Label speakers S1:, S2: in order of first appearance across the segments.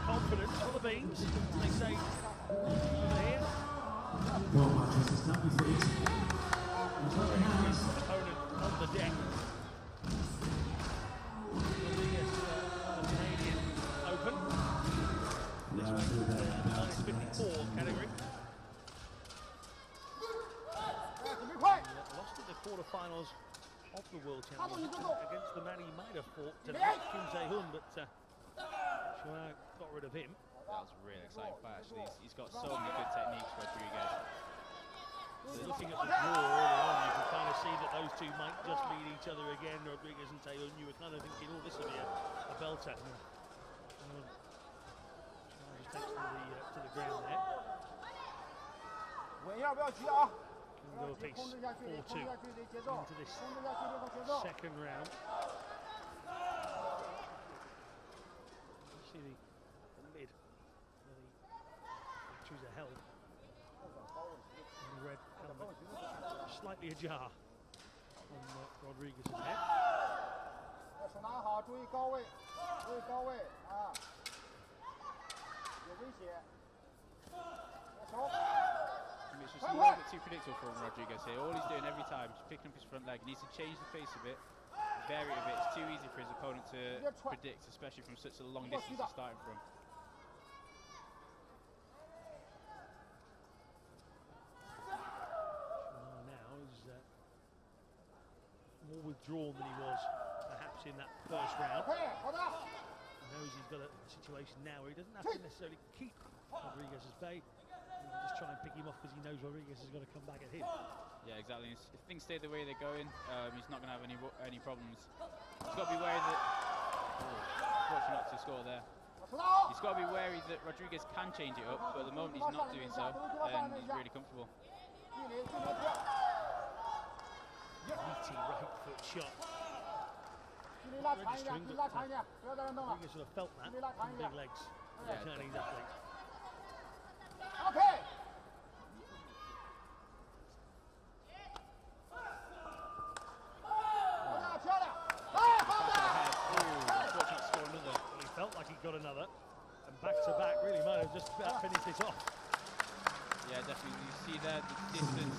S1: confidence for the Beans. They say over here. Opponent on the deck. Rodriguez on the Canadian Open. This week, minus 54 category. Lost at the quarterfinals of the World Championship against the man he might have fought tonight, Kim Jae-hoon, but Chua got rid of him.
S2: That was a really exciting fight, actually. He's got so many good techniques, Rodriguez.
S1: So looking at the draw early on, you can kind of see that those two might just meet each other again, Rodriguez and Jae-hoon. You were kind of thinking, oh, this will be a belter. Chua just takes to the ground there. Can go a piece 4-2 into this second round. See the mid where the victories are held. And the red helmet slightly ajar on Rodriguez's head.
S2: It's just a little bit too predictable from Rodriguez here. All he's doing every time is picking up his front leg. He needs to change the face a bit, vary it a bit. It's too easy for his opponent to predict, especially from such a long distance he's starting from.
S1: Now is more withdrawn than he was perhaps in that first round. He knows he's got a situation now where he doesn't have to necessarily keep Rodriguez at bay. Just try and pick him off because he knows Rodriguez is going to come back at him.
S2: Yeah, exactly. If things stay the way they're going, he's not going to have any problems. He's got to be wary that. Fortunate not to score there. He's got to be wary that Rodriguez can change it up, but at the moment he's not doing so, and he's really comfortable.
S1: Meaty right foot shot. Registering, but Rodriguez sort of felt that from big legs.
S2: Yeah,
S1: Chinese athlete. He felt like he got another, and back to back really might have just about finished this off.
S2: Yeah, definitely. You see there the distance.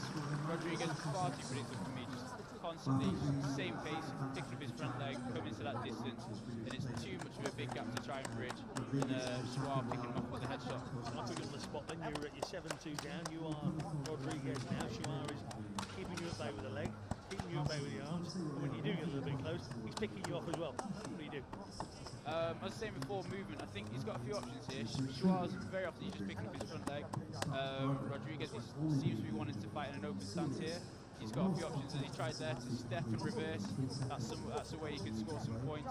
S2: Rodriguez far too predictable for me. Just constantly same pace, picking up his front leg, coming to that distance, and it's too much of a big gap to try and bridge. And Chua picking him up with a headshot.
S1: I put you on the spot then. You're at your 7-2 down. You are Rodriguez now. Chua is keeping you at bay with the leg, keeping you at bay with the arms. And when you do get a little bit close, he's picking you off as well. What do you do?
S2: I was saying before, movement. I think he's got a few options here. Chua's very often he's just picking up his front leg. Rodriguez seems to be wanting to fight in an open stance here. He's got a few options as he tried there to step and reverse. That's a way he can score some points.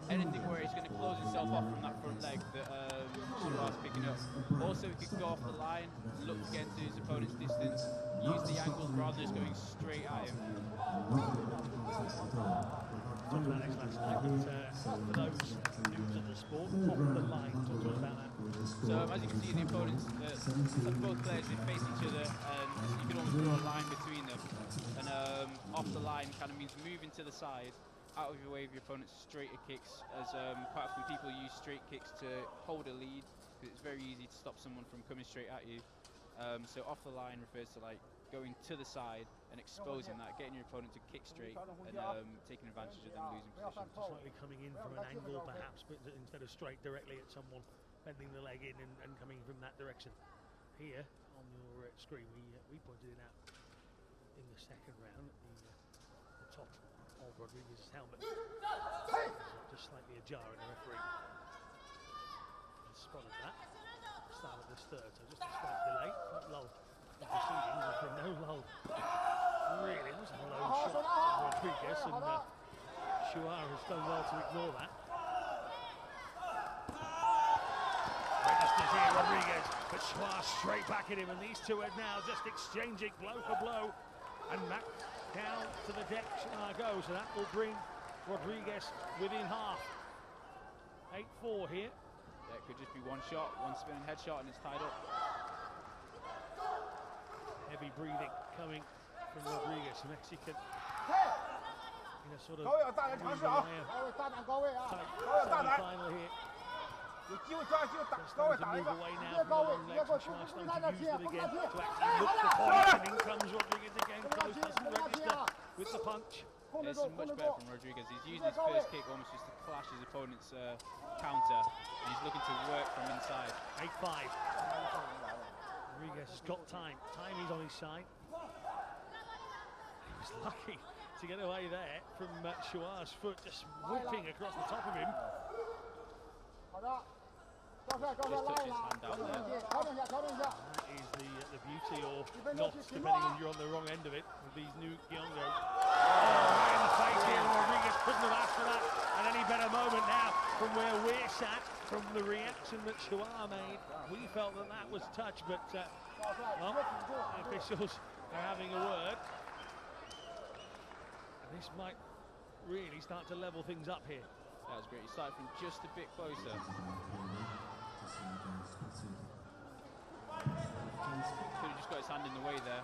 S2: Anything where he's going to close himself off from that front leg that Chua's picking up. Also, he could go off the line, look to get into his opponent's distance, use the angles rather than just going straight at him.
S1: Talked about this last night, but for those news of the sport, off the line, talk to us about that.
S2: So as you can see, the opponents, both players, they face each other, and you can almost draw a line between them. And off the line kind of means moving to the side, out of your way of your opponent's straighter kicks, as quite often people use straight kicks to hold a lead, because it's very easy to stop someone from coming straight at you. So off the line refers to like going to the side and exposing that, getting your opponent to kick straight and taking advantage of them losing position.
S1: Slightly coming in from an angle perhaps, but instead of straight directly at someone, bending the leg in and coming from that direction. Here on your screen, we pointed it out in the second round at the top of Rodriguez's helmet. Just slightly ajar in the referee. Spotted that. Start of this third, so just a slight delay, not lull. The proceedings have been no lull. Really, it was a low shot from Rodriguez, and Chua has done well to ignore that. Resistance here, Rodriguez, but Chua straight back at him, and these two are now just exchanging blow for blow, and back down to the deck Chua goes, so that will bring Rodriguez within half. 8-4 here.
S2: Yeah, it could just be one shot, one spinning headshot, and it's tied up.
S1: Heavy breathing coming from Rodriguez, Mexican. In a sort of semi-final here. to move away now from the long legs, and Schuar starting to use them again to actually look for points, and in comes Rodriguez again, close, doesn't register with the punch.
S2: This is much better from Rodriguez. He's using his first kick almost just to clash his opponent's counter, and he's looking to work from inside.
S1: 8-5. Rodriguez has got time. Time is on his side. He was lucky to get away there from Schuar's foot, just whipping across the top of him.
S2: Just touched his hand down there.
S1: That is the beauty, or not, depending if you're on the wrong end of it, with these new Gyongos. Right in the face here, Rodriguez couldn't have asked for that at any better moment now from where we're sat, from the reaction that Schuar made. We felt that that was touch, but well, the officials are having a word. And this might really start to level things up here.
S2: That was great. He started from just a bit closer. Could have just got his hand in the way there.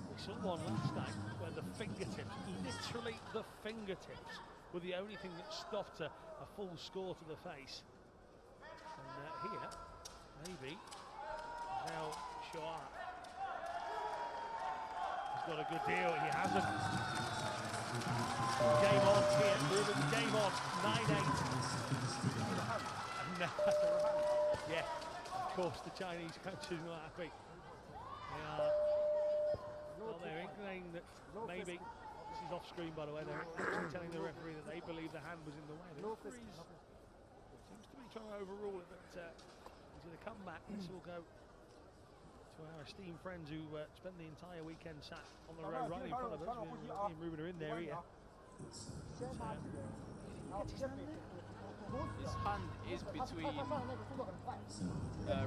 S1: We saw one last night where the fingertips, literally the fingertips, were the only thing that stopped a full score to the face. And here, maybe, now Schuar has got a good deal. He hasn't. Game on here, Ruben, game on, 9-8. And yeah, of course the Chinese coaches are not happy. They are, well, they're inclining that maybe, this is off screen by the way, they're actually telling the referee that they believe the hand was in the way. The referee seems to be trying to overrule it, but he's going to come back. This will go to our esteemed friends who spent the entire weekend sat on the road right in front of us. Me and Ruben are in there here.
S2: His hand is between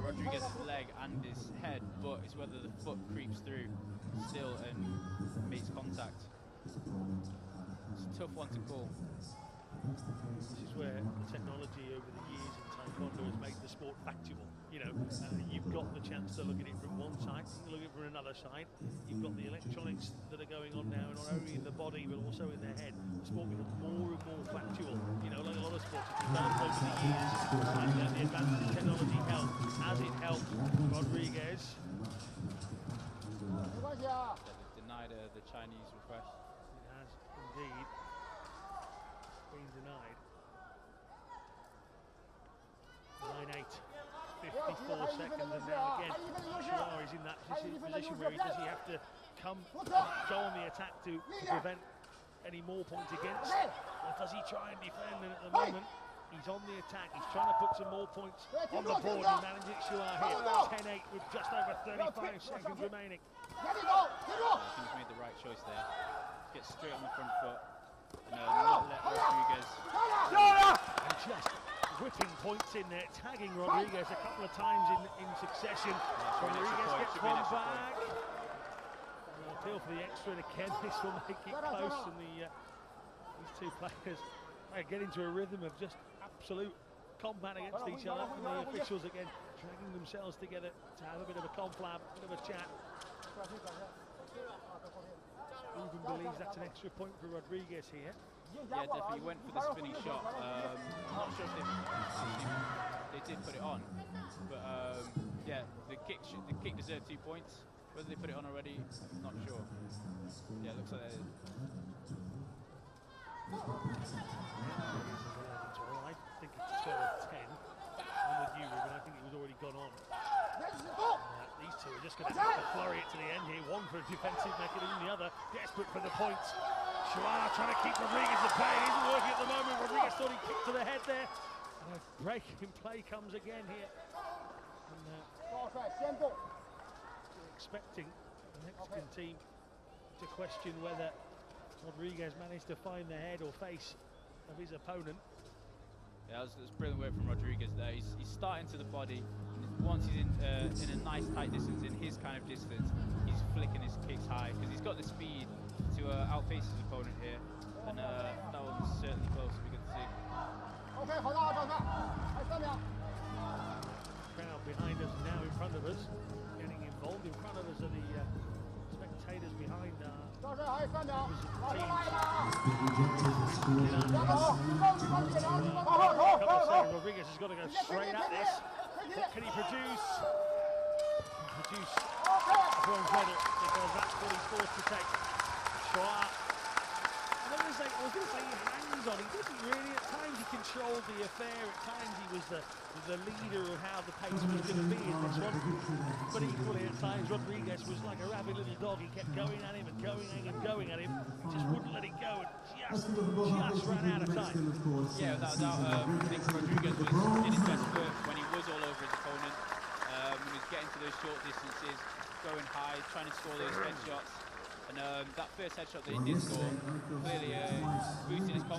S2: Rodriguez's leg and his head, but it's whether the foot creeps through still and makes contact. It's a tough one to call.
S1: This is where technology over the years in Taekwondo has made the sport factual. You know, you've got the chance to look at it from one side, look at it from another side. You've got the electronics that are going on now, not only in the body but also in their head. The sport becomes more and more factual. You know, like a lot of sports, it's developed over the years. And the advances in technology helped, as it helped Rodriguez.
S2: They've denied the Chinese request.
S1: It has indeed been denied. 9-8. 54 seconds, and now again Schuar is in that position where does he have to go on the attack to prevent any more points against, or does he try and defend? And at the moment he's on the attack, he's trying to put some more points on the board and manage it. Schuar here, 10-8 with just over 35 seconds remaining.
S2: I think he's made the right choice there. Get straight on the front foot and not let Rodriguez.
S1: And just whipping points in there, tagging Rodriguez a couple of times in succession. Rodriguez gets one back. Appeal for the extra, and again this will make it close, and these two players get into a rhythm of just absolute combat against each other, and the officials again dragging themselves together to have a bit of a conflab, a bit of a chat. Ruben believes that's an extra point for Rodriguez here.
S2: Yeah, definitely went for the spinning shot. I'm not sure if they did put it on, but yeah, the kick deserved 2 points. Whether they put it on already, I'm not sure. Yeah, it looks like they did.
S1: I think it's 12-10. I'm with you, Ruben. I think it was already gone on. These two are just going to have to flurry it to the end here. One for a defensive mechanism, the other desperate for the points. Schuar trying to keep Rodriguez at bay. It isn't working at the moment. Rodriguez thought he kicked to the head there. And a break in play comes again here. And expecting the Mexican team to question whether Rodriguez managed to find the head or face of his opponent.
S2: Yeah, that's brilliant work from Rodriguez there. He's starting to the body. Once he's in a nice tight distance, in his kind of distance, he's flicking his kicks high because he's got the speed to outface his opponent here. And that was certainly close. We could see.
S1: Crowd behind us, now in front of us, getting involved. In front of us are the spectators behind teams. A couple of saying Rodriguez has got to go straight at this. What can he produce? Produce a bronze medal, because that's what he's forced to take. Schwarr, I was going to say he hangs on. He didn't really. At times he controlled the affair. At times he was the leader of how the pace was going to be in this one. But equally at times Rodriguez was like a rabid little dog. He kept going at him and going at him. He just wouldn't let it go and just ran out of time.
S2: Yeah, without doubt. I think Rodriguez was in his best work when he was all over his opponent. When he was getting to those short distances, going high, trying to score those headshots. And that first headshot that he did score clearly boosted his confidence.